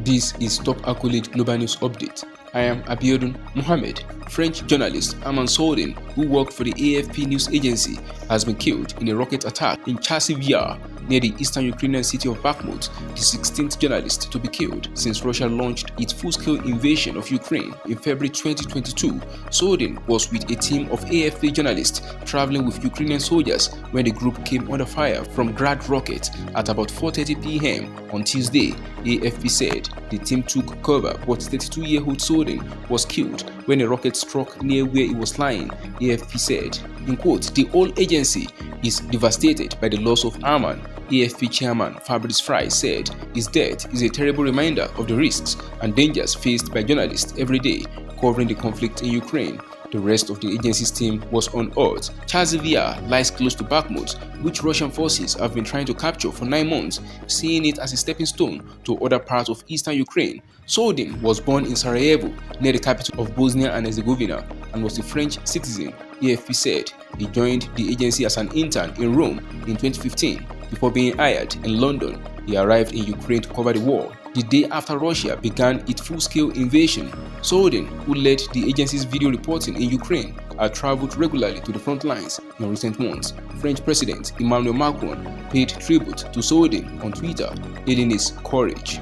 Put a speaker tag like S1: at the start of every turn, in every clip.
S1: This is Top Accolade Global News Update. I am Abiodun Mohamed. French journalist Armand Soldin, who worked for the AFP news agency, has been killed in a rocket attack in Chasiv near the eastern Ukrainian city of Bakhmut, the 16th journalist to be killed since Russia launched its full-scale invasion of Ukraine in February 2022. Soldin was with a team of AFP journalists traveling with Ukrainian soldiers when the group came under fire from Grad rockets at about 4:30 p.m. on Tuesday. AFP said the team took cover, but 32-year-old Soldin was killed when a rocket struck near where he was lying. AFP said, in quote, "The whole agency is devastated by the loss of Armand." AFP chairman Fabrice Frey said his death is a terrible reminder of the risks and dangers faced by journalists every day covering the conflict in Ukraine. The rest of the agency's team was on alert. Chasiv lies close to Bakhmut, which Russian forces have been trying to capture for 9 months, seeing it as a stepping stone to other parts of eastern Ukraine. Soldin was born in Sarajevo, near the capital of Bosnia and Herzegovina, and was a French citizen. AFP said he joined the agency as an intern in Rome in 2015 before being hired in London. He arrived in Ukraine to cover the war the day after Russia began its full-scale invasion. Soldin, who led the agency's video reporting in Ukraine, had traveled regularly to the front lines in recent months. French President Emmanuel Macron paid tribute to Soldin on Twitter, hailing his courage.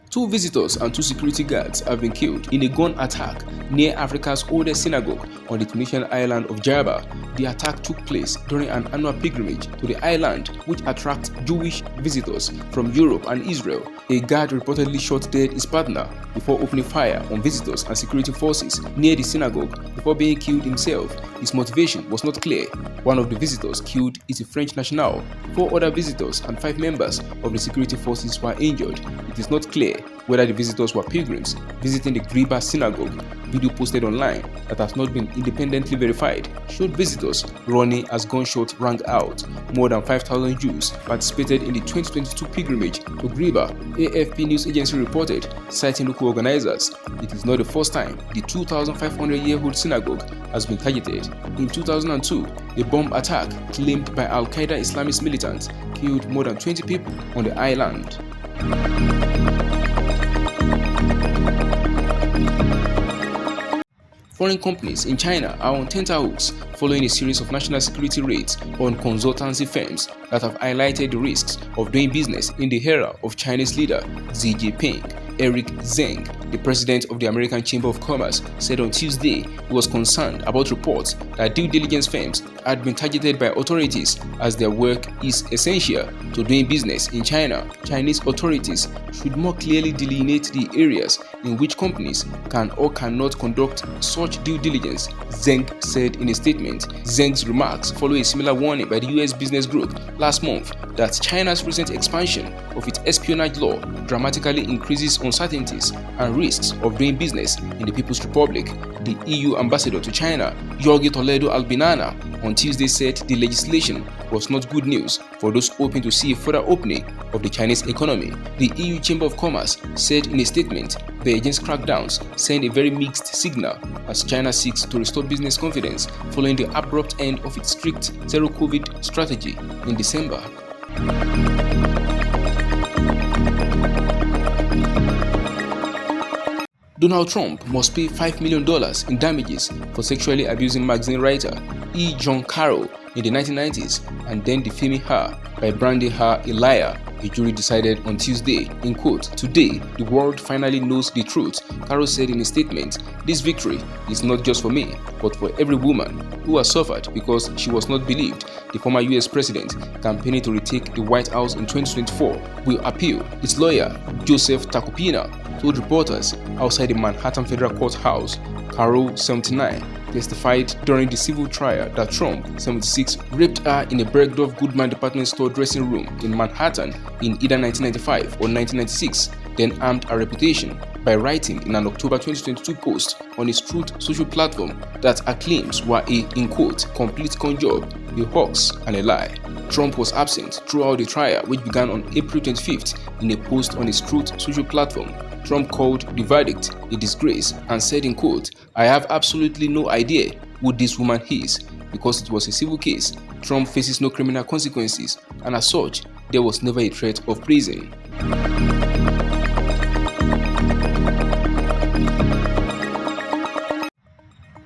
S1: Two visitors and 2 security guards have been killed in a gun attack near Africa's oldest synagogue on the Tunisian island of Djerba. The attack took place during an annual pilgrimage to the island, which attracts Jewish visitors from Europe and Israel. A guard reportedly shot dead his partner before opening fire on visitors and security forces near the synagogue before being killed himself. His motivation was not clear. One of the visitors killed is a French national. 4 other visitors and 5 members of the security forces were injured. It is not clear whether the visitors were pilgrims visiting the Griba synagogue. Video posted online that has not been independently verified showed visitors running as gunshots rang out. More than 5,000 Jews participated in the 2022 pilgrimage to Griba, AFP news agency reported, citing local organizers. It is not the first time the 2,500-year-old synagogue has been targeted. In 2002, a bomb attack claimed by Al-Qaeda Islamist militants killed more than 20 people on the island. Foreign companies in China are on tenterhooks following a series of national security raids on consultancy firms that have highlighted the risks of doing business in the era of Chinese leader Xi Jinping. Eric Zeng, the president of the American Chamber of Commerce, said on Tuesday he was concerned about reports that due diligence firms had been targeted by authorities as their work is essential to doing business in China. Chinese authorities should more clearly delineate the areas in which companies can or cannot conduct such due diligence, Zeng said in a statement. Zeng's remarks follow a similar warning by the US business group last month that China's recent expansion of its espionage law dramatically increases uncertainties and risks of doing business in the People's Republic. The EU ambassador to China, Jorge Toledo Albinana, on Tuesday said the legislation was not good news for those hoping to see a further opening of the Chinese economy. The EU Chamber of Commerce said in a statement Beijing's crackdowns send a very mixed signal as China seeks to restore business confidence following the abrupt end of its strict zero-COVID strategy in December. Donald Trump must pay $5 million in damages for sexually abusing magazine writer E. John Carroll in the 1990s and then defaming her by branding her a liar, a jury decided on Tuesday. In quote, "Today, the world finally knows the truth," Carroll said in a statement. "This victory is not just for me, but for every woman who has suffered because she was not believed." The former US president, campaigning to retake the White House in 2024, will appeal. His lawyer, Joseph Tacopina, told reporters outside the Manhattan Federal Courthouse. Carroll, 79, testified during the civil trial that Trump, 76, raped her in a Bergdorf Goodman department store dressing room in Manhattan in either 1995 or 1996, then harmed her reputation by writing in an October 2022 post on his Truth social platform that her claims were a, in quote, complete con job, a hoax and a lie. Trump was absent throughout the trial, which began on April 25th in a post on his Truth social platform. Trump called the verdict a disgrace and said in quote, "I have absolutely no idea who this woman is. Because it was a civil case, Trump faces no criminal consequences, and as such, there was never a threat of prison.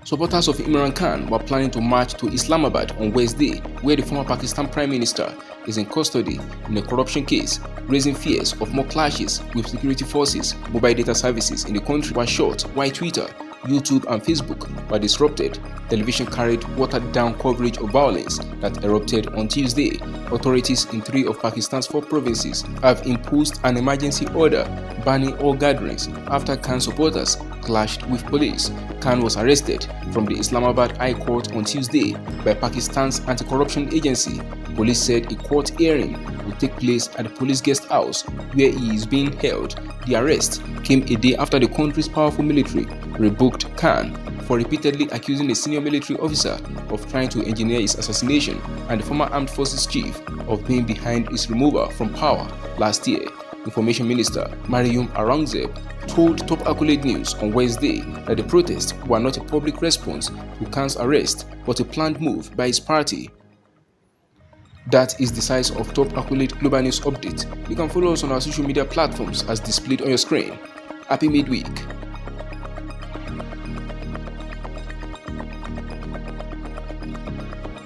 S1: Supporters of Imran Khan were planning to march to Islamabad on Wednesday, where the former Pakistan Prime Minister is in custody in a corruption case, raising fears of more clashes with security forces. Mobile data services in the country were shut, while Twitter, YouTube and Facebook were disrupted. Television carried watered-down coverage of violence that erupted on Tuesday. Authorities in 3 of Pakistan's 4 provinces have imposed an emergency order banning all gatherings after Khan supporters clashed with police. Khan was arrested from the Islamabad High Court on Tuesday by Pakistan's anti-corruption agency. Police said a court hearing would take place at the police guest house where he is being held. The arrest came a day after the country's powerful military rebooked Khan for repeatedly accusing a senior military officer of trying to engineer his assassination and the former armed forces chief of being behind his removal from power last year. Information Minister Mariam Aurangzeb told Top Accolade News on Wednesday that the protests were not a public response to Khan's arrest but a planned move by his party. That is the size of Top Accolade Global News Update. You can follow us on our social media platforms as displayed on your screen. Happy midweek.